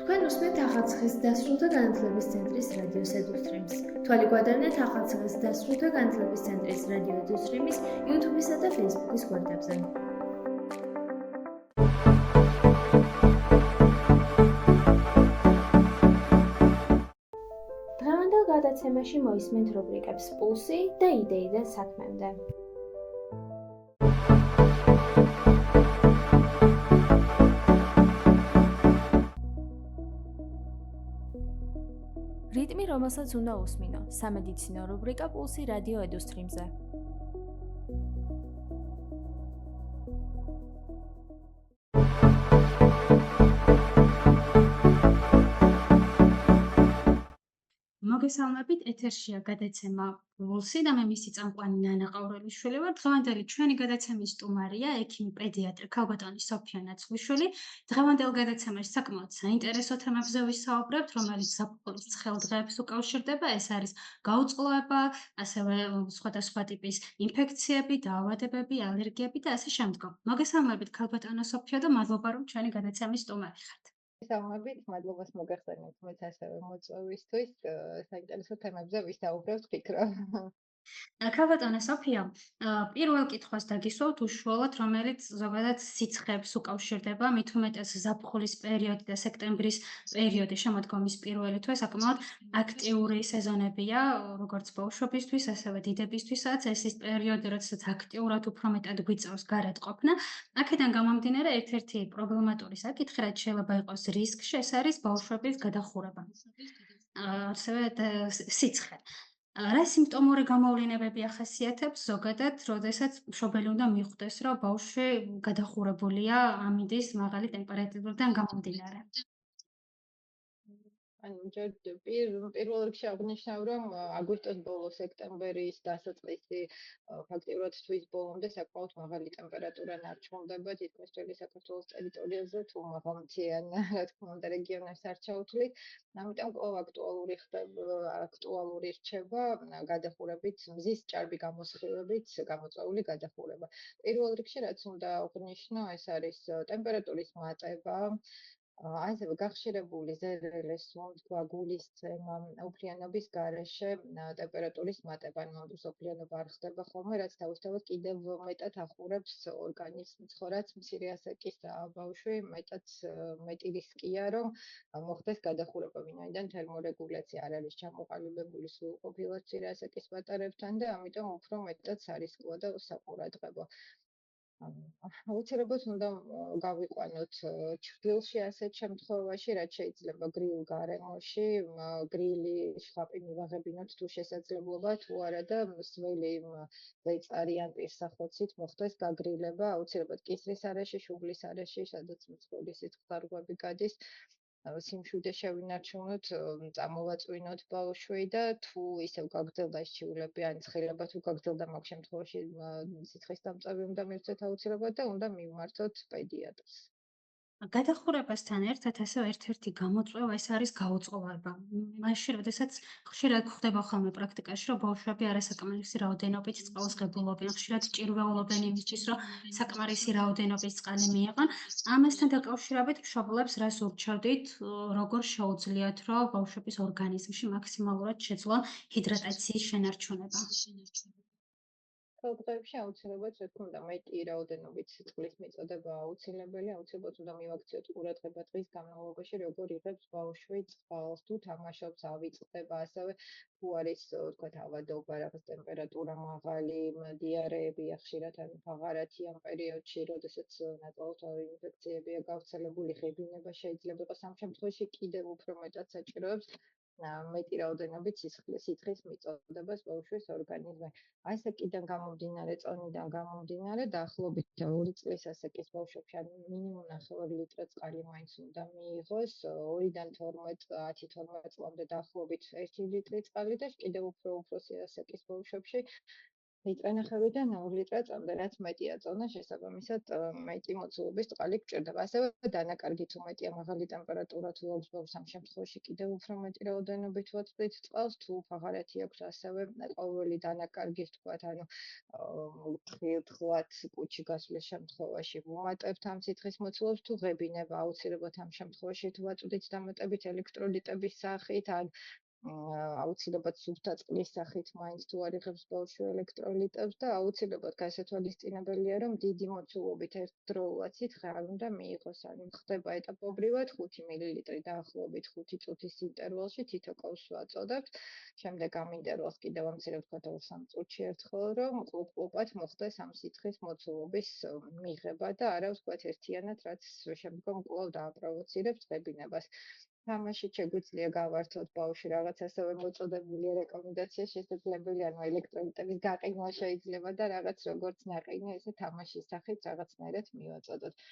თქვენ უსმენთ ახალციხის დასრულთა განათლების ცენტრის რადიო ედუსტრიმს. თვალი გვადარნეთ ახალციხის დასრულთა განათლების ცენტრის რადიო ედუსტრიმის YouTube-ისა და Facebook-ის გვერდებზე. დღევანდელ გადაცემაში მოისმენთ რუბრიკებს პულსი და იდეიდან საქმემდე. რიტმი, რომელსაც უნდა უსმინო, სამედიცინო რუბრიკა პულსი რადიო ედუსტრიმზე. მოგესალმებით, ეთერშია გადაცემა პულსი და მე მისი წამყვანი ნანა ყავრელიშვილი ვარ. დღევანდელი ჩვენი გადაცემის სტუმარია ექიმი პედიატრი ქალბატონი სოფია ნაცვლიშვილი. დღევანდელ გადაცემაში საკმაოდ საინტერესო თემებზე ვისაუბრებთ, რომელიც ზაფხულის ცხელ დღეებს უკავშირდება. ეს არის გაუწყლოება, ასევე სხვადასხვა ტიპის ინფექციები, დაავადებები, ალერგიები და ასე შემდგომ. მოგესალმებით ქალბატონო სოფია და მადლობა რომ ჩვენი გადაცემის სტუმარი ხართ. მოგესალმებით, მადლობას მოგახსენებთ მეც ასევე მოწვევისთვის, საინტერესო თემებზე ვისაუბრებთ ვფიქრობ. ქალბატონო სოფია, პირველ კითხვას დაგისვავთ უშუალოდ, რომელიც ზოგადად სიცხეებს უკავშირდება, მით უმეტეს ზაფხულის პერიოდი და სექტემბრის პერიოდი, შემოდგომის პირველი თვე საკმაოდ აქტიური სეზონებია, როგორც ბავშვებისთვის, ასევე დიდებისთვისაც. ეს ის პერიოდი, როდესაც აქტიურად უფრო მეტად გვიწევს გარეთ ყოფნა. აქედან გამომდინარე, ერთ-ერთი პრობლემატური საკითხი, რაც შეიძლება იყოს რისკში, ეს არის ბავშვების გადახურება. ასევე სიცხე. რა სიმპტომური გამოვლინებები ახასიათებს ზოგადად, როდესაც მშობელი უნდა მიხვდეს, რომ ბავშვი გადახურებულია ამინდის მაღალი ტემპერატურიდან გამომდინარე? პირველ რიგში აღნიშნავ, რომ აგვისტოს ბოლო, სექტემბრის დასაწყისი, ფაქტიურად თვის ბოლომდე საკმაოდ მაღალი ტემპერატურა ნარჩუნდება თითქმის მთელი საქართველოს ტერიტორიაზე, თუ მაღალმთიან, რა თქმა უნდა, რეგიონებს არ ჩავთვლით. ამიტომ კვლავ აქტუალური რჩება გადახურებით, მზის ჭარბი გამოსხივებით გამოწვეული გადახურება. პირველ რიგში, რაც უნდა აღნიშნო, ეს არის ტემპერატურის მატება, ასევე გახშირებული ზერელის სუნთქვა, გულისცემა, უფლიანობის გარეშე ტემპერატურის მატება, ნამდვილ უფლიანობა არ ხდება ხოლმე, რაც თავისთავად კიდევ მეტად ახურებს ორგანიზმს, ხო, რაც მცირე ასაკის ბავშვი მეტი რისკია, რომ მოხდეს გადახურება, ვინაიდან თერმორეგულაცია არ არის ჩამოყალიბებული სრულყოფილად მცირე ასაკის პატარებთან და ამიტომ უფრო მეტად სარისკოა და საყურადღებო. აუცილებლად უნდა გავიყვანოთ ჩრდილში ასეთ შემთხვევაში, რაც შეიძლება გრილ გარემოში, გრილი შხაპი მივაღებინოთ თუ შესაძლებლობა, თუ არა და მსველი ვეწარიან პირსახოცით მოხდეს გაგრილება, აუცილებლად კისრის არეში, შუბლის არეში, სადაც მცხოვრის სიცხთარგვები გადის. სიმშვიდე შევინარჩუნოთ, წამოვაწვინოთ ბავშვი და თუ ისევ გაგრძელდა შივლები, ან ცხელება თუ გაგრძელდა მაგ შემთხვევაში სიცხის დამწავი უნდა მივცეთ აუცილებლად და უნდა მივმართოთ პედიატრს. გადახურებასთან ერთად ასევე ერთ-ერთი გამოწვევა ეს არის გაუწყლოება. მაშინ, როდესაც ხშირად გვხდება ხოლმე პრაქტიკაში, რომ ბავშვები არასაკმარისი რაოდენობით წყალს ღებულობენ, ხშირად ჭირვეულობენ იმისთვის, რომ საკმარისი რაოდენობის წყალი მიიღონ. ამასთან დაკავშირებით მშობლებს რას ურჩევდით, როგორ შეუძლიათ, რომ ბავშვების ორგანიზმში მაქსიმალურად შეძლონ ჰიდრატაციის შენარჩუნება? დღეებში აუცილებლად შექმნა მეტი რაოდენობით წყლის მიწოდება აუცილებელი, აუცილებლად უნდა მივაქციოთ ყურადღება დღის განმავლობაში, როგორ იღებს ბავშვი წყალს, თუ თამაშობს, ავიწყდება, ასევე თუ არის, თქვათ, ავადობა, რაღაც ტემპერატურა მაღალი, დიარეები ხშირად ან ფაღარათი ამ პერიოდში, როდესაც ნაწლავთვარი ინფექციებია გავრცელებული, ღებინება შეიძლება იყოს ამ შემთხვევაში კიდევ უფრო მეტად საჭიროებს მეტი რაოდენობით სიცხის მიწოდებას ბავშვის ორგანიზმში. ასაკიდან გამომდინარე, წონიდან გამომდინარე, დაახლოებით 2 წლის ასაკის ბავშვებში მინიმუმ 9 ლიტრი წყალი მაინც უნდა მიიღოს, 2-დან 10-12 წლამდე დაახლოებით 1 ლიტრი წყალი და კიდევ უფრო უფროსი ასაკის ბავშვებში ლიტრანახევრიდან 2 ლიტრაწამდე, რაც მეტია წონა, შესაბამისად მეტი მოცულობის წყალი გჭირდება. ასევე დანაკარგი თუ მეტია მაღალი ტემპერატურა თუ აქვს ბავშვს, ამ შემთხვევაში კიდევ უფრო მეტი რაოდენობით ვაწვდით წყალს, თუ ფაღარეთი აქვს, ასევე ყოველი დანაკარგის თქვათ, ანუ თხილ-თხლად კუჩი გასვლის შემთხვევაში ვუმატებთ ამ სითხის მოცულობს, თუ ღებინება აუცილებლად ამ შემთხვევაში თუ ვაწვდით დამატებით ელექტროლიტების სახით, ან აუცილებლად სუფთა წყლის სახით მაინც თუ არ იღებს ბავშვი ელექტროლიტებს და აუცილებლად გასათვალისწინებელია, რომ დიდი მოცულობით ერთდროულად სითხე არ უნდა მიიღოს, ანუ ხდება ეტაპობრივად 5 მილილიტრი დაახლოებით 5 წუთის ინტერვალში თითო კოვს ვაწოდებთ. შემდეგ ამ ინტერვალს კიდევ ამცირებთ თქვათ 2-3 წუთში ერთხელ, რომ კლუბ-კლუბად მოხდეს ამ სითხის მოცულობის მიღება და არა ვთქვათ ერთიანად, რაც შემდგომ კვლავ დააპროვოცირებს ღებინებას. თამაშით შეგვიძლია გავართოთ ბავშვი რაღაც ასევე მოწოდებული რეკომენდაცია შესაძლებელია, ანუ ელექტროლიტების გაყინვა შეიძლება და რაღაც როგორც ნაყინი, ესე თამაშის სახით რაღაცნაირად მივაწოდოთ.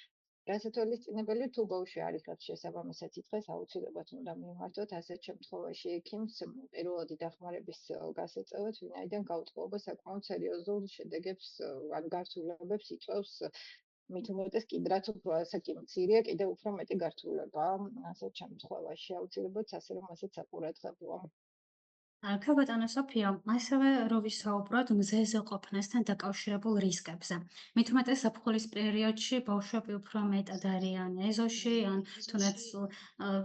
გასათვალისწინებელი თუ ბავშვი არ იღებს შესაბამისად სითხეს, აუცილებლად უნდა მიმართოთ ასეთ შემთხვევაში ექიმს პირველადი დახმარების გასაწევად, ვინაიდან გაუტყუობა საკმაოდ სერიოზულ შედეგებს ან გართულებებს იწვევს. მით უმეტეს კიდე რაც უფრო ასაკი მცირეა, კიდევ უფრო მეტი გართულებაა ასეთ შემთხვევაში. აუცილებლად ასე რომ ასეც საყურადღებოა. ქალბატონო სოფიო, ასევე რო ვისაუბროთ მზეზე ყოფნასთან დაკავშირებულ რისკებზე. მით უმეტეს ზაფხულის პერიოდში ბავშვები უფრო მეტად არიან ეზოში, ან თუნდაც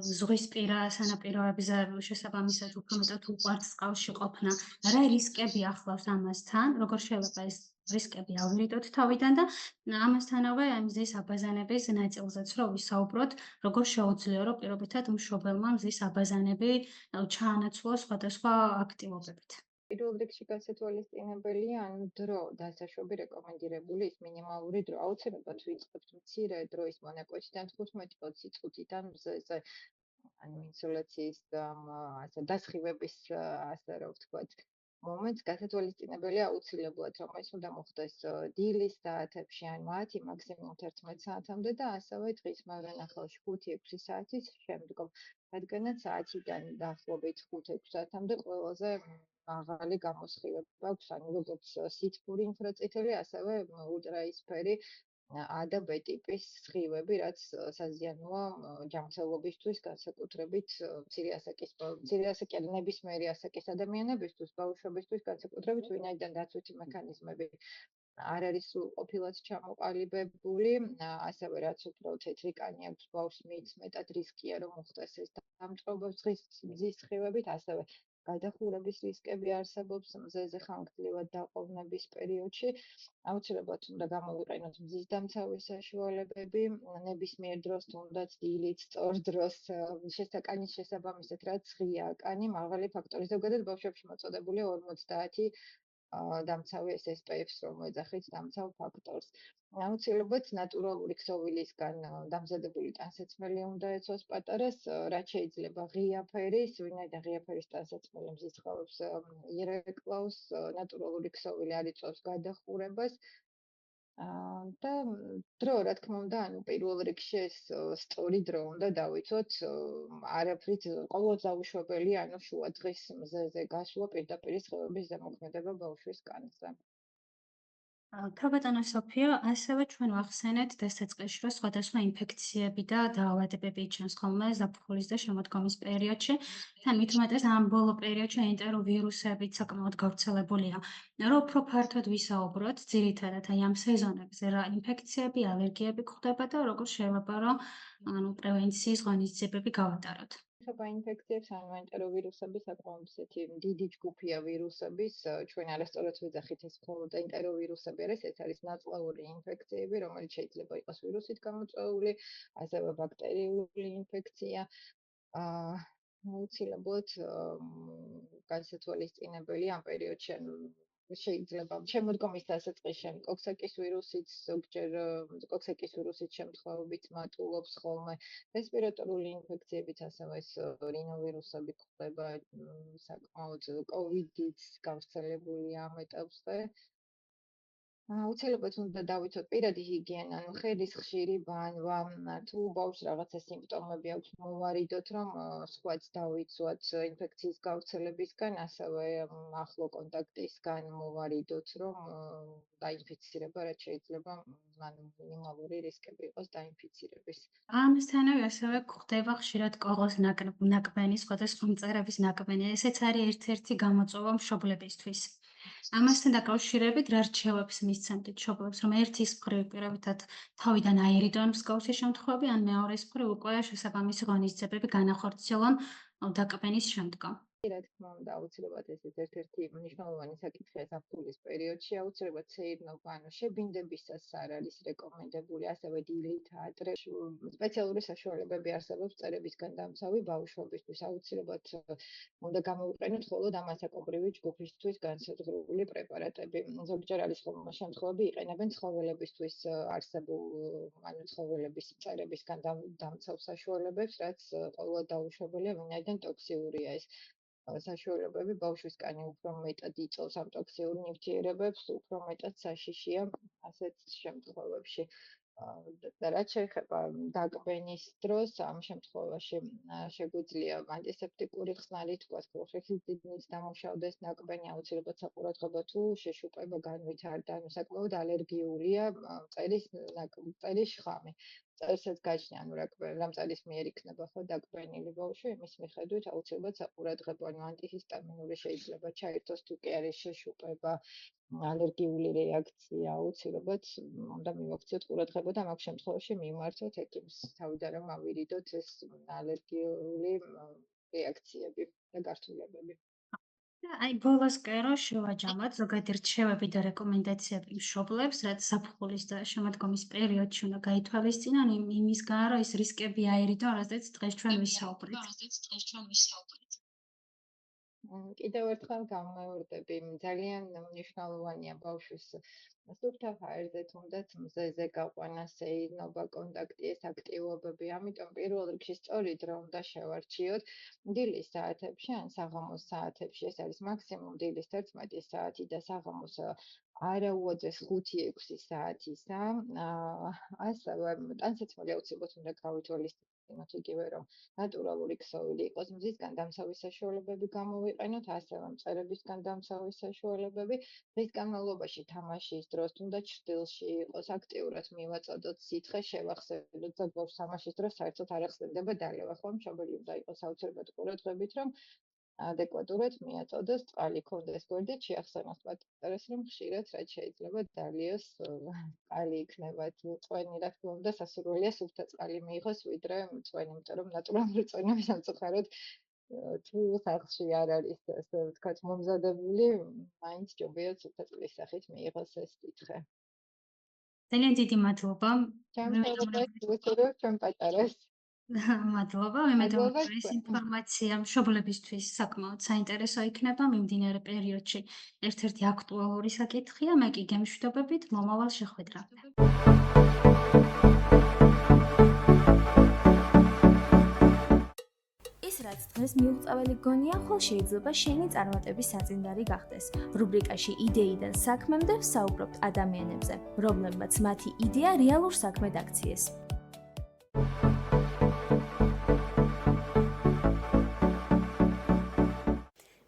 ზღვისპირა სანაპიროებზე შესაბამისად უფრო მეტად უყვართ წყალში ყოფნა. რა რისკები ახლავს ამასთან? როგორ შეიძლება ეს რისკები ავირიდოთ თავიდან და ამასთანავე მზის აბაზანების ნაწილზეც რო ვისაუბროთ, როგორ შეუძლია რომ პირობითად მშობელმა მზის აბაზანები ჩაანაცვლოს სხვადასხვა აქტივობებით. პირველ რიგში გასათვალისწინებელია, ანუ დრო დასაშვები რეკომენდირებული ის მინიმალური დრო. აუცილებლად ვიწყებთ მცირე დროის მონაკვეთიდან 15-20 წუთიდან მზეზე. ანუ ინსოლაციის ასე დასხივების ასე რომ ვთქვათ მომენტს გასათვალისწინებელია აუცილებლად, რომ ეს უნდა მოხდეს დილის საათებში ან 10 მაქსიმუმ 11 საათამდე და ასევე დღის მაღალ-ახალში 5-6 საათის შემდგომ, რადგანაც 10-დან დაახლოებით 5-6 საათამდე ყველაზე მაღალი გამოსხივება აქვს, ანუ როგორც სითბური ინფრაწითელი, ასევე ულტრაისფერი A და B ტიპის სხივები, რაც საზიანოა ჯანმრთელობისთვის, განსაკუთრებით მცირე ასაკი ან ნებისმიერი ასაკის ადამიანებისთვის, ბავშვებისთვის განსაკუთრებით, ვინაიდან დაცვითი მექანიზმები არ არის სრულყოფილად ჩამოყალიბებული, ასევე რაც უფრო თეთრი კანი აქვს ბავშვს, მით მეტად რისკია, რომ მოხდეს ეს დამწყობა მზის სხივებით, ასევე გადახურების რისკები არსებობს მზეზე ხანგრძლივად დაყოვნების პერიოდში. აუცილებლად უნდა გამოვიყენოთ მზის დამცავის საშუალებები, ნებისმიერ დროს თუნდაც დილით, სწორ დროს შესაკანის შესაბამისად, რაც ღია კანი, მაღალი ფაქტორი, ზოგადად ბავშვებში მოწოდებულია 50 დამცავი ეს SPF-ს რომ ეძახით დამცავ ფაქტორს. აუცილებლად ნატურალური ქსოვილისგან დამზადებული ტანსაცმელი უნდა ეცვას პატარას, რაც შეიძლება ღია ფერის, ვინაიდან ღია ფერის ტანსაცმელი მზის წყალს ირეკლავს, ნატურალური ქსოვილი არ იწვევს გადახურებას. და დრო, რა თქმა უნდა, ანუ პირველ რიგში ეს სწორი დრო უნდა დავიცოთ, არაფრით ყოველ დაუშვებელია, ანუ შუა დღის მზეზე გასვლა პირდაპირ სხივების ზემოქმედება ბავშვის კანზე. ქალბატონო სოფიო, ასევე ჩვენ ვახსენეთ დასაწყისში, რომ სხვადასხვა ინფექციები და დაავადებები იჩენს ხოლმე ზაფხულის და შემოდგომის პერიოდში. თან მით უმეტეს ამ ბოლო პერიოდში ენტეროვირუსებით საკმაოდ გავრცელებულია. რომ უფრო ფართოდ ვისაუბროთ, ძირითადად აი ამ სეზონებზე რა ინფექციები, ალერგიები გვხვდება და როგორ შეიძლება რომ პრევენციის ღონისძიებები გავატაროთ. ხება ინფექციებს, ანუ ენტეროვირუსები საკმაოდ ისეთი დიდი ჯგუფია ვირუსების, ჩვენ არასწორად ვეძახით ეს მხოლოდ ენტეროვირუსები არის, ეს არის ნაწლავური ინფექციები, რომელიც შეიძლება იყოს ვირუსით გამოწვეული, ასევე ბაქტერიული ინფექცია. აუცილებლად განსათვალისწინებელი ამ პერიოდში, ანუ შეიძლება შემოდგომის დასაწყისში კოქსაკის ვირუსით, ზოგჯერ კოქსაკის ვირუსით შემთხვევებით მატულობს ხოლმე, რესპირატორული ინფექციებიც ასევე ეს რინოვირუსები გვხვდება, საკმაოდ კოვიდიც გავრცელებულია ამ ეტაპზე. აუცილებლად უნდა დავიცოთ პირადი ჰიგიენა, ანუ ხელის ხშირი ბანვა, თუ ბავშვს რაღაცა სიმპტომები აქვს, მოვარიდოთ, რომ სხვაც დავიცვათ ინფექციის გავრცელებისგან, ასევე ახლო კონტაქტისგან მოვარიდოთ, რომ დაინფიცირება რაც შეიძლება, ანუ მინიმალური რისკები იყოს დაინფიცირების. ამასთანავე ასევე გვხდება ხშირად კოღოს ნაკბენი, სხვადასხვა მწერების ნაკბენი. ესეც არის ერთ-ერთი გამოწვევა მშობლებისთვის. ამასთან დაკავშირებით რა რჩევებს მისცემთ მშობლებს, რომ ერთის მხრივ პირობითად თავიდან აირიდონ მსგავსი შემთხვევები, ან მეორეს მხრივ უკვე შესაბამისი ღონისძიებები განახორციელონ დაკბენის შემდგომ. რა თქმა უნდა, აუცილებლად ეს ერთ-ერთი მნიშვნელოვანი საკითხია ზაფხულის პერიოდში, აუცილებლად სეირნობა, ანუ შებინდებისას არ არის რეკომენდებული, ასევე დილით, ადრე სპეციალური საშუალებები არსებობს წერებისგან დამცავი ბავშვებისთვის, აუცილებლად უნდა გამოვიყენოთ მხოლოდ ამასაკობრივი ჯგუფისთვის განსაზღვრული პრეპარატები. ზოგჯერ არის ხოლმე შემთხვევები, იყენებენ ცხოველებისთვის არსებულ, ანუ ცხოველების წერებისგან დამცავ საშუალებებს, რაც ყოველდღე დაუშვებელია, ვინაიდან ტოქსიურია ეს საშუალებები ბავშვის კანი უფრო მეტად იწოვს ამ ტოქსიურ ნივთიერებებს, უფრო მეტად საშიშია ასეთ შემთხვევებში. და რაც შეეხება დაკბენის დროს, ამ შემთხვევაში შეგვიძლია ანტისეპტიკური ხსნარი თქვას, ხილხილ დიდნით დამუშავდეს ნაკბენი, აუცილებლად საყურადღებო თუ შეშუპება განვითარდა, ანუ საკმაოდ ალერგიულია წერის შხამი. წერსაც გაჩნია, ანუ რა მწერის მიერ იქნება ხო დაკბენილი ბავშვი, იმის მიხედვით აუცილებლად საყურადღებო, ანუ ანტიჰისტამინური შეიძლება ჩაირთოს თუ კი არის შეშუპება, ალერგიული რეაქცია, აუცილებლად უნდა მივაქციოთ ყურადღება და ამ შემთხვევაში მიმართოთ ექიმს, თავიდან რომ ავირიდოთ ეს ალერგიული რეაქციები და გართულებები. აი ბოლოს კი რო შევაჯამოთ ზოგადი რჩევები და რეკომენდაციები მშობლებს, რაც ზაფხულის და შემოდგომის პერიოდში უნდა გაითვალისწინონ იმისგან, რომ ეს რისკები აირიდონ, რაზეც დღეს ჩვენ ვისაუბრეთ. კიდევ ერთხელ გამმეორდები, ძალიან მნიშვნელოვანია ბავშვის სუფთა ჰაერზე თუნდაც მზეზე გაყვანა, სეირნობა, კონტაქტი, ეს აქტივობები, ამიტომ პირველ რიგში სწორი დრო უნდა შევარჩიოთ დილის საათებში ან საღამოს საათებში, ეს არის მაქსიმუმ დილის 11 საათი და საღამოს არაუაძეს 5-6 საათისა. ასევე ტანსაცმელი აუცილებლად უნდა გავითვალისწინოთ იგივე რომ ნატურალური ქსოვილი იყოს, მზისგან დამცავი საშუალებები გამოვიყენოთ, ასევე მწერებისგან დამცავი საშუალებები, დღის განმავლობაში თამაშის დროს თუნდაც ჭრილში იყოს, აქტიურად მივაწოდოთ სითხე, შევახსენოთ ზოგადად თამაშის დროს საერთოდ არ ახსენდება დალევა, ხო, მშობელი უნდა იყოს აუცილებლად ყურადღებით, რომ ადეკვატურად მიაწოდოს, წყალი ქონდეს გვერდით, შეახსენოს პატერას, რომ ხშირად რაც შეიძლება დალიოს, წყალი იქნება თუ წვენი, რა თქმა უნდა, სასურველია სუფთა წყალი მიიღოს, ვიდრე წვენი, იმიტომ რომ ნატურალური წვენები სამწუხაროდ თუ სახლში არ არის, ასე ვთქვათ, მომზადებული, მაინც ჯობია სუფთა წყლის სახით მიიღოს ეს კითხე. ძალიან დიდი მადლობა. ჩემს ჩემ პატარას. მადლობა, მემედოვა ეს ინფორმაცია მშობლებისთვის საკმაოდ საინტერესო იქნება მიმდინარე პერიოდში. ერთ-ერთი აქტუალური საკითხია, მე კი გემშვიდობებით მომავალ შეხვედრამდე. ის რაც დღეს მიუღწეველი გონია, ხოლ შეიძლება შენი წარმატების საწინდარი გახდეს. რუბრიკაში იდეიდან საქმემდე ვსაუბრობთ ადამიანებზე, რომლებმაც მათი იდეა რეალურ საქმედ აქციეს.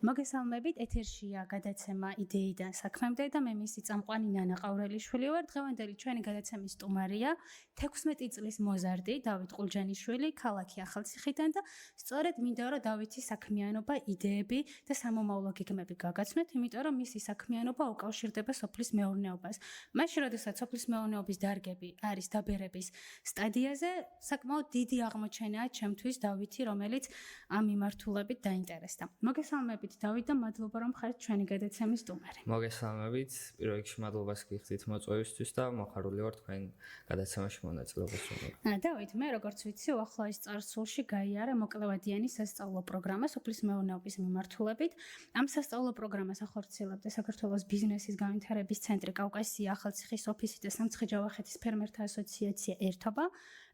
მოგესალმებით, ეთერშია გადაცემა იდეიდან საქმემდე და მე მისი წამყვანი ნანა ყავრელიშვილი ვარ. დღევანდელი ჩვენი გადაცემის სტუმარია 16 წლის მოზარდი დავით ყულჯანიშვილი, ქალაქი ახალციხიდან და სწორედ მინდა რომ დავითის საქმიანობა, იდეები და სამომავლო გეგმები გაგაცნოთ, იმიტომ რომ მისი საქმიანობა უკავშირდება სოფლის მეურნეობას. მაშინ, როდესაც სოფლის მეურნეობის დარგები არის დაბერების სტადიაზე, საკმაოდ დიდი აღმოჩენაა ჩემთვის დავითი, რომელიც ამ მიმართულებით დაინტერესდა. მოგესალმებით დავით და მადლობა რომ ხართ ჩვენი გადაცემის სტუმარი. მოგესალმებით, პირველ რიგში მადლობას გიხდით მოწვევისთვის და მოხარული ვარ თქვენ გადაცემაში მონაწილეობას ვიღებ. დავით, მე როგორც ვიცი, უახლოეს წარსულში გაიარა მოკლევადიანი სასწავლო პროგრამა სოფლის მეურნეობის მიმართულებით. ამ სასწავლო პროგრამას ახორციელებდა საქართველოს ბიზნესის განვითარების ცენტრი, კავკასია, ახალციხის ოფისი და სამცხე-ჯავახეთის ფერმერთა ასოციაცია ერთობა.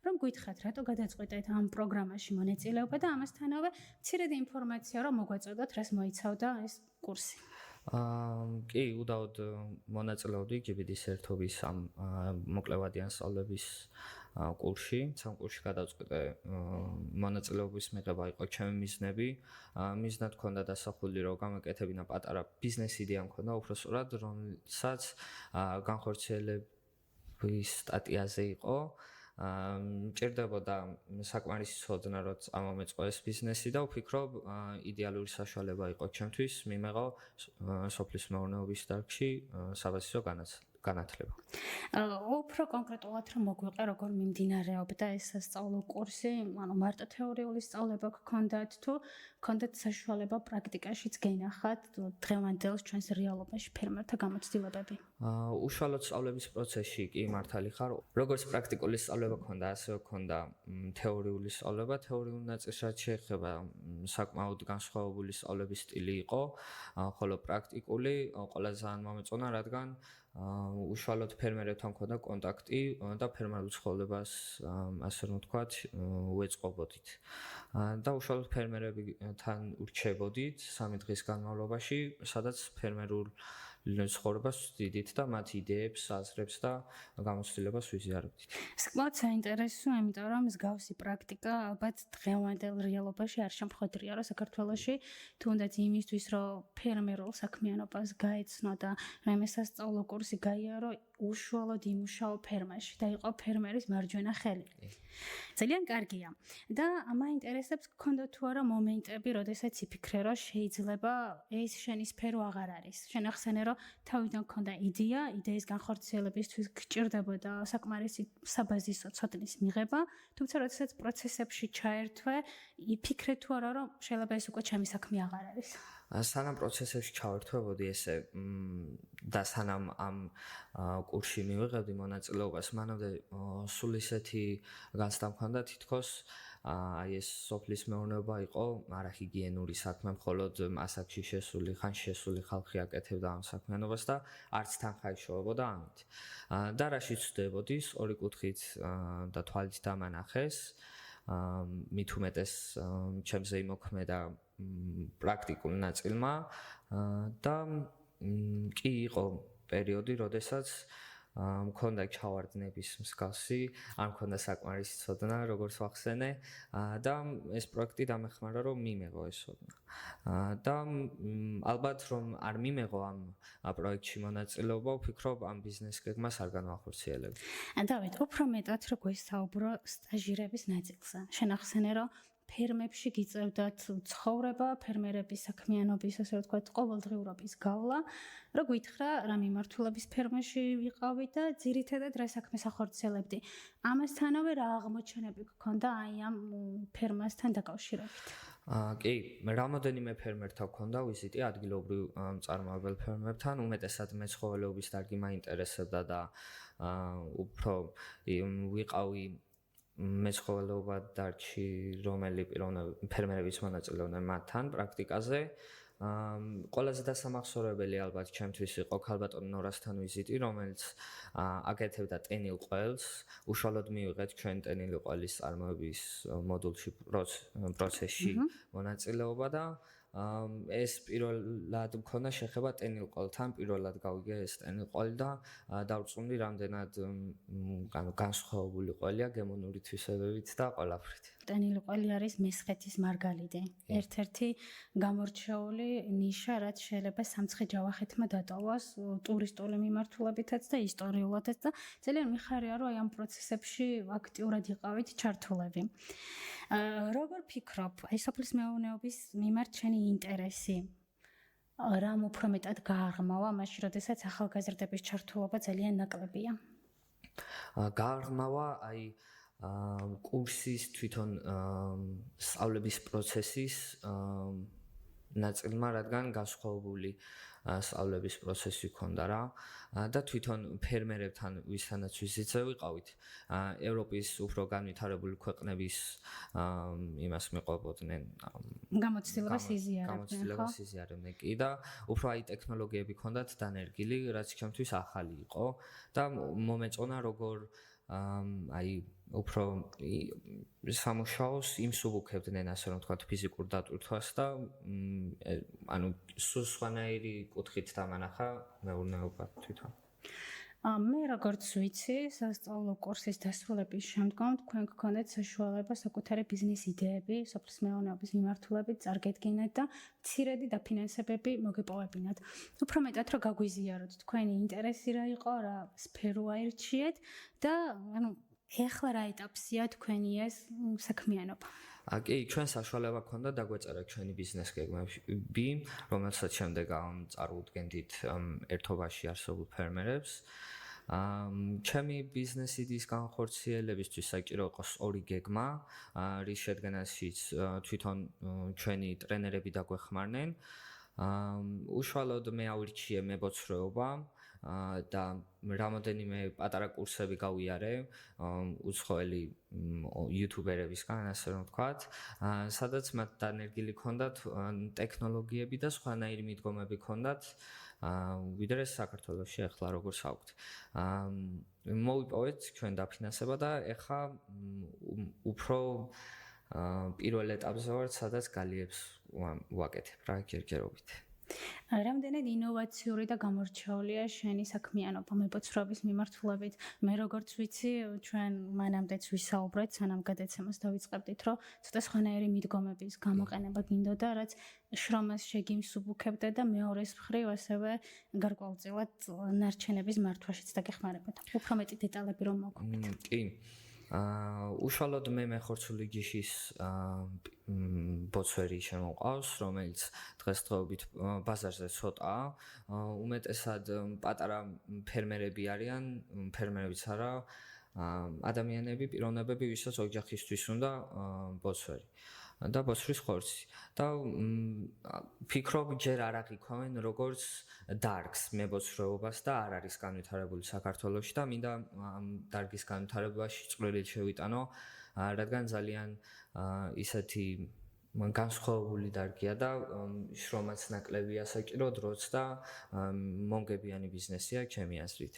რომ გითხრათ, რატო გადაწყვეტეთ ამ პროგრამაში მონაწილეობა და ამასთანავე მცირედი ინფორმაცია რომ მოგვაწოდოთ, რას მოიცავდა ეს კურსი. კი, უდაოდ მონაწილეობდი GBD-ის ერთობის ამ მოკლევადიან სწავლების კურსში. სამ კურსში გადავწყვიტე მონაწილეობის მიღება იყო ჩემი მიზნები. მიზნად ჰქონდა დასახული, რომ გამეკეთებინა პატარა ბიზნეს იდეა მქონდა, უბრალოდ რომელსაც განხორციელების სტატიაზე იყო. მჭირდებოდა საკმარისი ცოდნა, რომ წამომეწყო ეს ბიზნესი და ვფიქრობ, იდეალური საშუალება იყო ჩემთვის მიმეღო სოფლის მეურნეობის დარგში საბაზისო განათლება. უფრო კონკრეტულად რომ მოგვიყე, როგორ მიმდინარეობდა ეს სასწავლო კურსი, ანუ მარტო თეორიული სწავლება გქონდათ თუ გქონდათ საშუალება პრაქტიკაშიც გენახათ დღევანდელ ჩვენს რეალობაში ფერმერთა გამოცდილებები? უშუალოდ სწავლების პროცესში კი მართალი ხარ. როგორც პრაქტიკული სწავლება გქონდა, ასევე გქონდა თეორიული სწავლება. თეორიული ნაწილშიც შეეხება საკმაოდ განსხვავებული სწავლების სტილი იყო, ხოლო პრაქტიკული ყველაზე მომეწონა, რადგან უშუალოდ ფერმერებთან მქონდა კონტაქტი და ფერმერულ ცხოვრებას, ასე რომ ვთქვათ, უეწყობოდით. და უშუალოდ ფერმერებთან ურჩებოდით 3 დღის განმავლობაში, სადაც ფერმერულ ცხოვრებას ვდიდით და მათ იდეებს, აზრებს და გამოცდილებას ვიზიარებდით. საკმაოდ საინტერესოა, იმიტომ რომ მსგავსი პრაქტიკა ალბათ დღევანდელ რეალობაში არ შემხვედრია, რომ საქართველოში თუნდაც იმისთვის, რომ ფერმერულ საქმიანობას გაეცნო და რაიმე სასწავლო კურსი გაიარო, უშუალოდ იმუშაო ფერმაში და იყო ფერმერის მარჯვენა ხელი. ძალიან კარგია. და მაინტერესებს გქონდა თუ არა მომენტები, როდესაც იფიქრე, რომ შეიძლება ეს შენი სფერო აღარ არის. შენ ახსენე, რომ თავიდან გქონდა იდეა, იდეის განხორციელებისთვის გჭირდებოდა საკმარისი საბაზისო ცოდნის მიღება, თუმცა როდესაც პროცესებში ჩაერთვე, იფიქრე თუ არა, რომ შეიძლება ეს უკვე ჩემი საქმე აღარ არის. სანამ პროცესებში ჩავერთვებოდი ესე და სანამ ამ კურსში მივიღებდი მონაწილეობას, მანამდე სულ ისეთი განცდა მქონდა, თითქოს აი ეს სოფლის მეურნეობა იყო არახიგიენური საქმე, მხოლოდ ასაკში შესული, ხანში შესული ხალხი აკეთებდა ამ საქმიანობას და არც თანხა იშოვებოდა ამით. და რაშიც ვწდებოდი, ორი კუთხით და თვალით დამანახეს, მით უმეტეს ჩემზე იმოქმედა პრაქტიკულ ნაწილმა და კი იყო პერიოდი, როდესაც მქონდა ჩავარდნების მსგავსი, არ მქონდა საკმარისი ცოდნა, როგორც ვახსენე და ეს პროექტი დამეხმარა, რომ მიმეღო ეს ცოდნა. და ალბათ რომ არ მიმეღო ამ პროექტში მონაწილეობა, ვფიქრობ ამ ბიზნეს გეგმას არ განვახორციელებდი. დავით, უფრო მეტად რო გვესაუბრო სტაჟირების ნაწილზე. შენ ახსენე, რომ ფერმებში გიწევდათ ცხოვრება, ფერმერების საქმიანობის, ასე ვთქვათ, ყოველდღიურობის გავლა, რო გითხრა, რა მიმართულების ფერმაში ვიყავი და ძირითადად რა საქმეს ახორციელებდი. ამასთანავე რა აღმოჩენები გქონდა აი ამ ფერმასთან დაკავშირებით? კი, რამოდენიმე ფერმერთან გქონდა ვიზიტი ადგილობრივ მწარმოებელ ფერმერთან, უმეტესად მეცხოველეობის დარგი მაინტერესებდა და უფრო ვიყავი მეცხოველეობა დარგში, რომელი ფერმერებიც მონაწილეობდნენ მათთან პრაქტიკაზე. ყველაზე დასამახსოვრებელი ალბათ ჩემთვის იყო ქალბატონ ნორასთან ვიზიტი, რომელიც აკეთებდა ტენილ ყველს. უშუალოდ მივიღეთ ჩვენ ტენილი ყველის წარმოების მოდულში პროცესში მონაწილეობა და ეს პირველად მქონდა შეხება ტენილ ყველთან, პირველად გავიგე ეს ტენილ ყველი და დავწუნდი რამდენად განსხვავებული ყველია გემონური თვისებებით და ყველაფრით. ტენილი ყველი არის მესხეთის მარგალიტი. ერთ-ერთი გამორჩეული ნიშა, რაც შეიძლება სამცხე-ჯავახეთმა დატოვოს ტურისტული მიმართულებითაც და ისტორიულადაც და ძალიან მიხარია, რომ აი ამ პროცესებში აქტიურად იყავით ჩართულები. როგორ ფიქრობ, აი სოფლის მეურნეობის მიმართ შენი ინტერესი რამ უფრო მეტად გააღრმავა, მაშინ როდესაც ახალგაზრდების ჩართულობა ძალიან ნაკლებია? გააღრმავა აი კურსის თვითონ სწავლების პროცესის ნაწილმა, რადგან განსხვავებული სწავლების პროცესი ჰქონდა რა და თვითონ ფერმერებთან ვისთანაც ვიზიტზე ვიყავით. ევროპის უფრო განვითარებული ქვეყნების იმას მეყვებოდნენ გამოცდილებას იზიარებდნენ კი და უფრო აი ტექნოლოგიები ჰქონდათ დანერგილი, რაც ჩემთვის ახალი იყო და მომეწონა როგორ აი უფრო სამუშაოს იმსუბუქებდნენ, ასე რომ ვთქვათ, ფიზიკურ დატვირთვას და ანუ სულ სხვანაირი კუთხით დამანახა მეურნეობა თვითონ. მე როგორც ვიცი, სასწავლო კურსის დასრულების შემდგომ თქვენ გქონდეთ საშუალება საკუთარი ბიზნეს იდეები, სოფლის მეურნეობის მიმართულებით წარგედგინეთ და მცირედი დაფინანსებები მოგეპოვებინათ. უფრო მეტად რომ გაგვიზიაროთ თქვენი ინტერესი რა იყო, რა სფერო აირჩიეთ და ანუ ეხლა რა ეტაპზეა თქვენი ეს საქმიანობა? კი, ჩვენ საშუალება გქონდა დაგვეწერა ჩვენი ბიზნეს გეგმები, რომელსაც შემდეგ წარუდგენდით ერთობაში არსებულ ფერმერებს. ჩემი ბიზნეს იდეის განხორციელებისთვის საჭირო იყოს ორი გეგმა, რის შედგენაშიც თვითონ ჩვენი ტრენერები დაგვეხმარნენ. უშუალოდ მე ავირჩიე მებოცრეობა და რამოდენიმე პატარა კურსები გავიარე უცხოელი იუთუბერებისგან, ასე რომ ვთქვათ, სადაც მათ დანერგილი ჰქონდათ ტექნოლოგიები და სხვანაირი მიდგომები ჰქონდათ, ვიდრე საქართველოში ახლა როგორც აქვთ. მოვიპოვეთ ჩვენ დაფინანსება და ეხლა უფრო პირველ ეტაპზე ვართ, სადაც გალიებს ვაკეთებ რა ჯერჯერობით. რამდენად ინოვაციური და გამორჩეულია შენი საქმიანობა მებოცრეობის მიმართულებით? მე როგორც ვიცი, ჩვენ მანამდეც ვისაუბრეთ, სანამ გადაცემას დავიწყებდით, რომ ცოტა სხვანაირი მიდგომების გამოყენება გინდოდა, რაც შრომას შეგიმსუბუქებდა და მეორეს მხრივ ასევე გარკვეულწილად ნარჩენების მართვაშიც დაგეხმარებოდა. უფრო მეტი დეტალები რომ მოგვიგეთ. კი. უშუალოდ მე მეხორცული ჯიშის ბოცვერი შემოყავს, რომელიც დღესდღეობით ბაზარზე ცოტაა. უმეტესად პატარა ფერმერები არიან, ფერმერებიც არა, ადამიანები, პიროვნებები, ვისაც ოჯახისთვის უნდა ბოცვერი და ბოცვრის ხორცი. და ფიქრობ, ჯერ არ აღიქვამენ როგორც დარგს მებოცრეობას და არ არის განვითარებული საქართველოში და მინდა ამ დარგის განვითარებაში წვლილი შევიტანო, რადგან ძალიან ისეთი განსხვავებული დარგია და შრომაც ნაკლებია საჭირო დროც და მომგებიანი ბიზნესია ჩემი აზრით.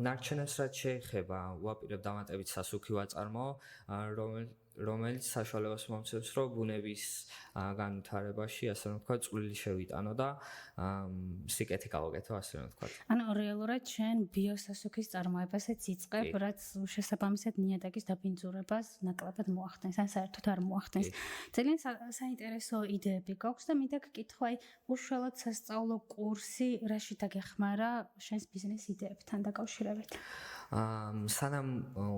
ნარჩენებს რაც შეეხება, ვაპირებ დამატებით სასუქი ვაწარმოო, რომელიც საშუალებას მომცემს, რომ ბუნების განვითარებაში, ასე რომ ვთქვათ, წვლილი შევიტანო და სიკეთი გავაკეთო, ასე რომ ვთქვათ. ანუ რეალურად შენ ბიოსასუქის წარმოებასაც იწყებ, რაც შესაბამისად ნიადაგის დაბინძურებას ნაკლებად მოახდენს, ან საერთოდ არ მოახდენს. ძალიან საინტერესო იდეები გაქვს და მინდა გკითხო, აი, უშუალოდ სასწავლო კურსი რაში დაგეხმარა შენს ბიზნეს იდეებთან დაკავშირებით? სანამ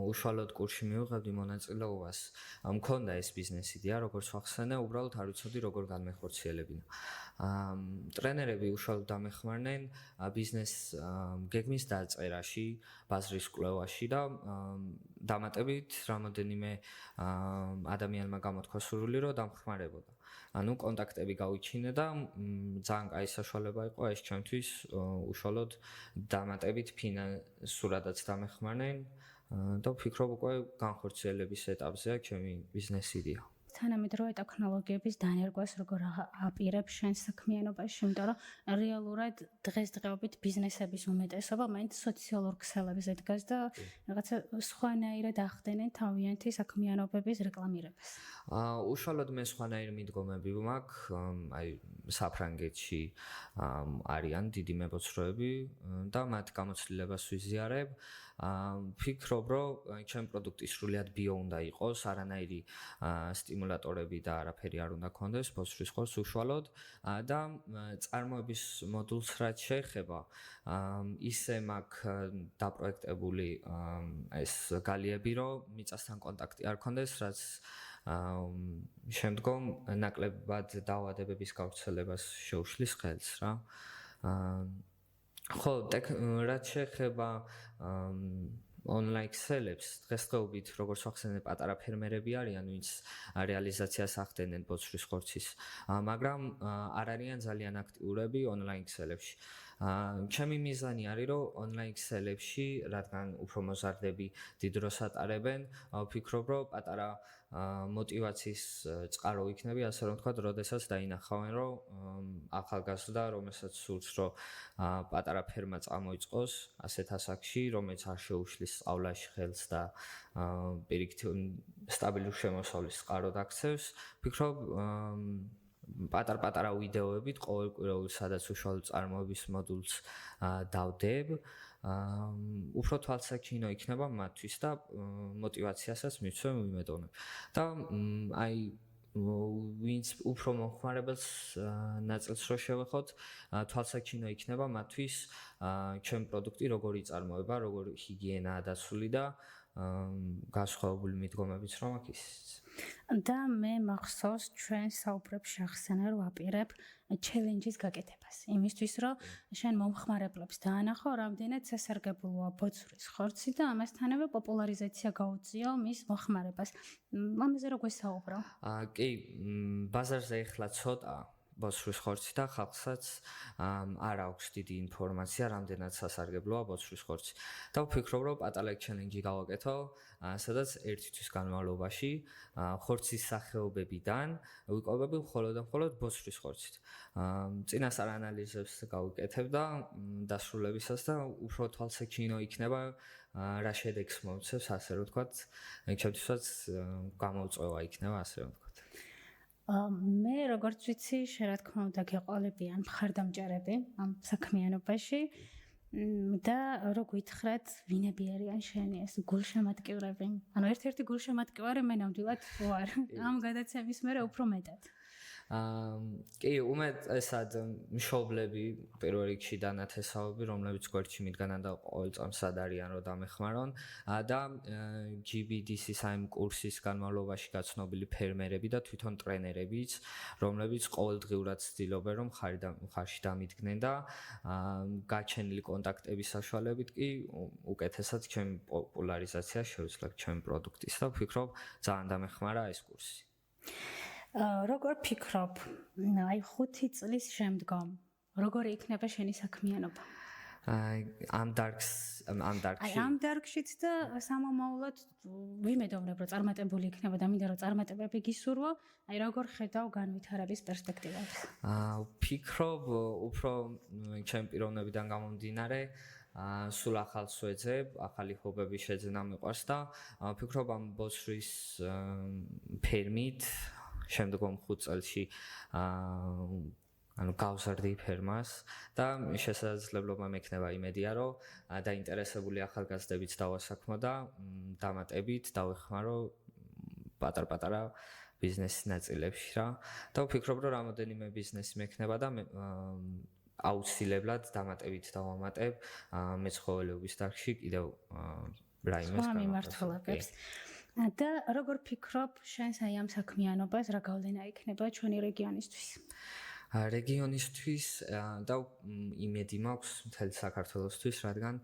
უშუალოდ კურსში მივიღებდი მონაწილეობას, მქონდა ეს ბიზნეს იდეა, როგორც ვახსენე, უბრალოდ არ ვიცოდი როგორ განმეხორციელებინა. ტრენერები უშუალოდ დამეხმარნენ ბიზნეს გეგმის დაწერაში, ბაზრის კვლევაში და დამატებით რამოდენიმე ადამიანმა გამოთქვა სურვილი, რომ დამხმარებოდა. ანუ კონტაქტები გავიჩინე და ძალიან კაი საშუალება იყო ეს ჩემთვის უშუალოდ დამატებით ფინანსურადაც დამეხმარნენ და ვფიქრობ უკვე განხორციელების ეტაპზეა ჩემი ბიზნეს იდეა. თანამედროვე ტექნოლოგიების დანერგვას როგორ აპირებს შენს საქმიანობაში, იმიტომ რომ რეალურად დღესდღეობით ბიზნესების უმეტესობა მაინც სოციალურ ქსელებზე დგას და რაღაცა სხვანაირად ახდენენ თავიანთი საქმიანობების რეკლამირებას. უშუალოდ მე სხვანაირი მიდგომები მაქვს, აი საფრანგეთში არიან დიდი მებოცრეები და მათ გამოცდილებას ვიზიარებ. ვფიქრობ, რომ ჩემი პროდუქტი სრულიად ბიო უნდა იყოს, არანაირი სტიმულატორები და არაფერი არ უნდა გქონდეს, ბოცვრის ხორცს უშუალოდ და წარმოების მოდულს რაც შეეხება, ისე მაქვს დაპროექტებული ეს გალიები, რომ მიწასთან კონტაქტი არ გქონდეს, რაც შემდგომ ნაკლებად დაავადებების გავრცელებას შეუშლის ხელს რა. ხო, რაც შეეხება online ქსელებს, დღესდღეობით როგორც ვახსენე, პატარა ფერმერები არიან, ვინც რეალიზაციას ახდენენ ბოცვრის ხორცის, მაგრამ არ არიან ძალიან აქტიურები online ქსელებში. ჩემი მიზანი არის, რომ online ქსელებში, რადგან უფრო მოზარდები დიდ დროს ატარებენ, ვფიქრობ, რომ პატარა მოტივაციის წყარო იქნები, ასე რომ ვთქვათ, როდესაც დაინახავენ, რომ ახალგაზრდა, რომელსაც სურს, რომ პატარა ფერმა წამოიწყოს ასეთ ასაკში, რომელიც არ შეუშლის სწავლაში ხელს და პირიქით სტაბილურ შემოსავლის წყარო დაქცევს, ვფიქრობ, პატარ-პატარა ვიდეოებით ყოველკვირეული, სადაც უშუალო წარმოების მოდულს დავდებ, უფრო თვალსაჩინო იქნება მათთვის და მოტივაციასაც მივცემ ვიმედოვნებ. და აი ვინც უფრო მომხმარებელს ნაწილს რო შევეხოთ, თვალსაჩინო იქნება მათთვის ჩემი პროდუქტი როგორ იწარმოება, როგორ ჰიგიენაა დაცული და განსხვავებული მიდგომებიც რომ აქვს ისიც. და მე მახსოვს ჩვენ საუბრებში ახსენე რომ ვაპირებ ჩელენჯის გაკეთებას. იმისთვის რომ შენ მომხმარებლებს დაანახო, რამდენად სასარგებლოა ბოცვრის ხორცი და ამასთანავე პოპულარიზაცია გაუწიო მის მოხმარებას. ამაზე რო გვესაუბრო? კი, ბაზარზე ეხლა ცოტა ბოცვრის ხორცი და ხალხსაც არ აქვს დიდი ინფორმაცია, რამდენად სასარგებლოა ბოცვრის ხორცი. და ვფიქრობ, რომ პატარა ჩელენჯი გავაკეთო, სადაც ერთი თვის განმავლობაში ხორცის სახეობებიდან ვიკვებები მხოლოდ და მხოლოდ ბოცვრის ხორცით. წინასწარ ანალიზებს გავიკეთებ და დასრულებისას და უფრო თვალსაჩინო იქნება რა შედეგს მოვცევს, ასე რომ ვთქვათ, ჩემთვისაც გამოუწვევა იქნება, ასე რომ ვთქვათ. მე როგორც ვიცი, შენ რა თქმა უნდა გეყოლებიან მხარდამჭერები ამ საქმიანობაში და რო გითხრათ, ვინები არიან შენი ეს გულშემატკივრები? ანუ ერთ-ერთი გულშემატკივარი მე ნამდვილად ვარ. ამ გადაცემის მერე უფრო მეტად. კი, უმეტესად მშობლები პირველ რიგში დანათესავები, რომლებიც გვერდში მიდგანან და ყოველ წამს სად არიან რომ დამეხმარონ და GBDC-ის ამ კურსის განმავლობაში გაცნობილი ფერმერები და თვითონ ტრენერებიც, რომლებიც ყოველდღიურად ცდილობენ რომ მხარში დამიდგნენ და გაჩენილი კონტაქტების საშუალებით კი უკეთესად ჩემი პოპულარიზაცია შევძლებ ჩემი პროდუქტის და ვფიქრობ ძალიან დამეხმარა ეს კურსი. როგორ ფიქრობ, აი 5 წლის შემდგომ, როგორი იქნება შენი საქმიანობა? ამ დარგში ამ დარგშიც და სამომავლოდ ვიმედოვნებ, რომ წარმატებული იქნება და მინდა რომ წარმატებები გისურვო, აი როგორ ხედავ განვითარების პერსპექტივას? ვფიქრობ, უფრო ჩემი პიროვნებიდან გამომდინარე, სულ ახალს ვეძებ, ახალი ჰობები შეძენა მიყვარს და ვფიქრობ ამ ბოცვრის ფერმით შემდგომ 5 წელში გავზარდი ფერმას და შესაძლებლობა მექნება იმედია, რომ დაინტერესებული ახალგაზრდებიც დავასაქმო და დამატებით დავეხმარო პატარ-პატარა ბიზნესის ნაწილებში რა. და ვფიქრობ, რომ რამოდენიმე ბიზნესი მექნება და აუცილებლად დამატებით დავამატებ მეცხოველეობის დარგში კიდევ რაიმეს გამართლებს. და როგორ ფიქრობ, შენს აი ამ საქმიანობას რა გავლენა იქნება ჩვენი რეგიონისთვის? რეგიონისთვის და იმედი მაქვს მთელი საქართველოსთვის, რადგან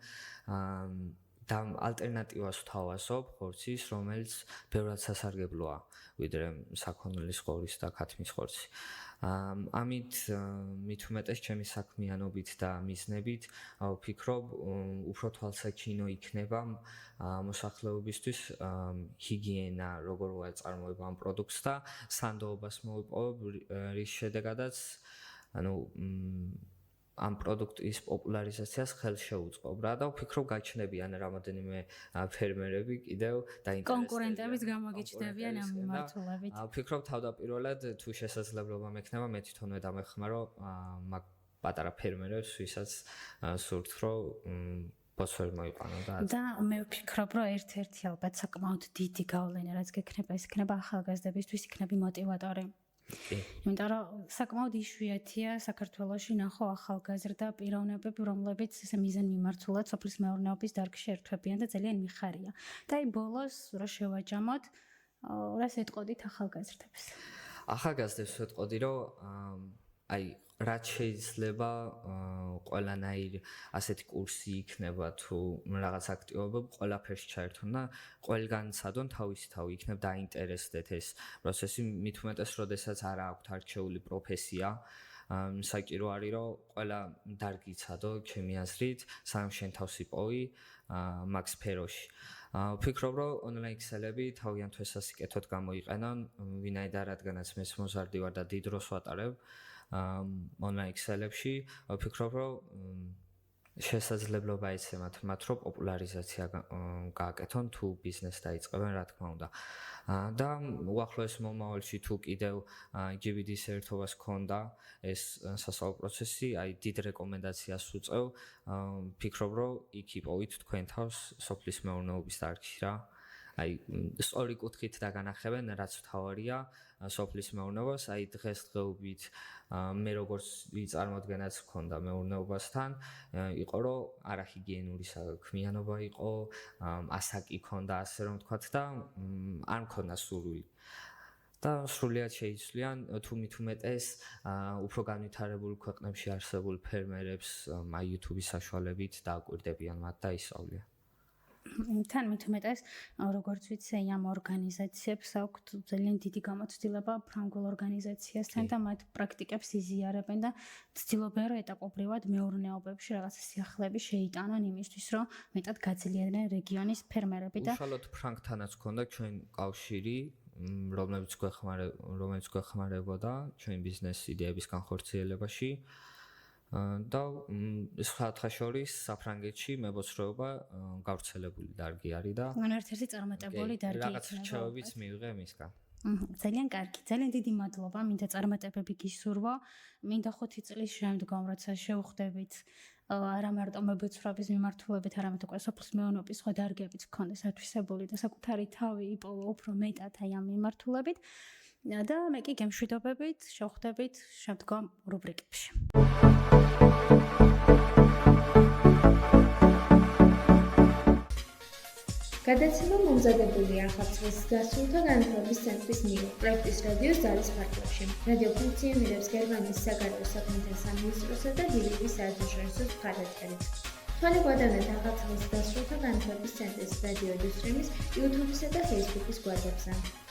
და ალტერნატივას ვთავაზობ ხორცის, რომელიც ბევრად სასარგებლოა, ვიდრე საქონლის ხორცი და ქათმის ხორცი. ამით მით უმეტეს ჩემი საქმიანობით და მიზნებით ვფიქრობ, უფრო თვალსაჩინო იქნება მოსახლეობისთვის ჰიგიენა, როგორ უაწარმოებ ამ პროდუქტს და სანდოობას მოვიპოვებ, რის შედეგადაც ამ პროდუქტის პოპულარიზაციას ხელს შეუწყობ რა და ვფიქრობ გაჩნდებიან რამოდენიმე ფერმერები კიდევ დაინტერესებიან. კონკურენტებიც გამოგიჩნდებიან ამ მიმართულებით. ვფიქრობ თავდაპირველად თუ შესაძლებლობა მექნება მე თვითონვე დამეხმარო მაგ პატარა ფერმერებს, ვისაც სურთ რომ ბოცვერი მოიყვანო და მე ვფიქრობ, რომ ერთ-ერთი ალბათ საკმაოდ დიდი გავლენა რაც გექნება, ეს იქნება ახალგაზრდებისთვის იქნება მოტივატორი. იმიტომ რომ საკმაოდ იშვიათია საქართველოში ნახო ახალგაზრდა პიროვნებები, რომლებიც ესე მიზანმიმართულად სოფლის მეურნეობის დარგში ერთვებიან და ძალიან მიხარია. და აი ბოლოს რა შევაჯამოთ, რას ეტყოდით ახალგაზრდებს? ახალგაზრდებს ვეტყოდი, რომ აი რაც შეიძლება ყველანაირ ასეთი კურსი იქნება თუ რაღაც აქტივობები ყველაფერში ჩაერთონ და ყველგან ცადონ თავისი თავი იქნებ დაინტერესდეთ ეს პროცესი მით უმეტეს როდესაც არ აქვთ არჩეული პროფესია საჭირო არის რომ ყველა დარგი ცადო ჩემი აზრით სამ შენ თავს იპოვი მაგ სფეროში ვფიქრობ, რომ ონლაინ ქსელები თავიანთი სასიკეთოდ გამოიყენონ, ვინაიდან რადგანაც მე მოზარდი ვარ და დიდ დროს ვატარებ ონლაინ ქსელებში, ვფიქრობ, რომ შესაძლებლობა ეცემათ მათ, რომ პოპულარიზაცია გააკეთონ თუ ბიზნეს დაიწყებენ, რა თქმა უნდა. და უახლოეს მომავალში თუ კიდევ GBD-ის ერთობას ჰქონდა ეს სასწავლო პროცესი, აი დიდ რეკომენდაციას უწევ, ვფიქრობ, რომ იქ იპოვით თქვენ თავს სოფლის მეურნეობის დარგში რა. აი სწორი კუთხით დაგანახებენ, რაც მთავარია სოფლის მეურნეობას, აი დღესდღეობით მე როგორც წარმოდგენაც მქონდა მეურნეობასთან, იყო რომ არახიგიენური საქმიანობა იყო, ასაკი ჰქონდა, ასე რომ ვთქვათ და არ მქონდა სურვილი. და სრულიად შეიცვლიან თუ მით უმეტეს უფრო განვითარებულ ქვეყნებში არსებულ ფერმერებს აი YouTube-ის საშუალებით დააკვირდებიან მათ და ისწავლიან. თან მით უმეტეს როგორც ვიცი ამ ორგანიზაციებს აქვთ ძალიან დიდი გამოცდილება ფრანგულ ორგანიზაციასთან და მათ პრაქტიკებს იზიარებენ და ცდილობენ რომ ეტაპობრივად მეურნეობებში რაღაცა სიახლეები შეიტანონ იმისთვის რომ მეტად გაძლიერდნენ რეგიონის ფერმერები და უშუალოდ ფრანგთანაც ჰქონდა ჩვენ კავშირი რომელიც გვეხმარებოდა ჩვენ ბიზნეს იდეების განხორციელებაში და სხვათა შორის საფრანგეთში მებოცრეობა გავრცელებული დარგი არის და ერთ-ერთი წარმატებული დარგი იქნება. რაღაც რჩევებიც მივიღე მისგან. ძალიან კარგი, ძალიან დიდი მადლობა, მინდა წარმატებები გისურვო. მინდა 5 წლის შემდგომ, როცა შევხვდებით არა მარტო მებოცრეობის მიმართულებით, არამედ უკვე სოფლის მეურნეობის სხვა დარგებიც გქონდეს ათვისებული და საკუთარი თავი იპოვო უფრო მეტად აი ამ მიმართულებით. და მე კი გემშვიდობებით, შევხვდებით შემდგომ რუბრიკებში. გადაცემა მომზადებულია ახალწლის დასრულთა განათლების ცენტრის მიერ პროექტის რადიოს ძალის ფარგლებში. რადიო ფუნქციონირებს გერმანიის საგარეო საქმეთა სამინისტროსა და ლიბიის საერთაშორისო მხარდაჭერით. თვალე გვადევნეთ ახალწლის დასრულთა განათლების ცენტრის რადიო უსტრიმის YouTube-ისა და Facebook-ის გვერდებზე.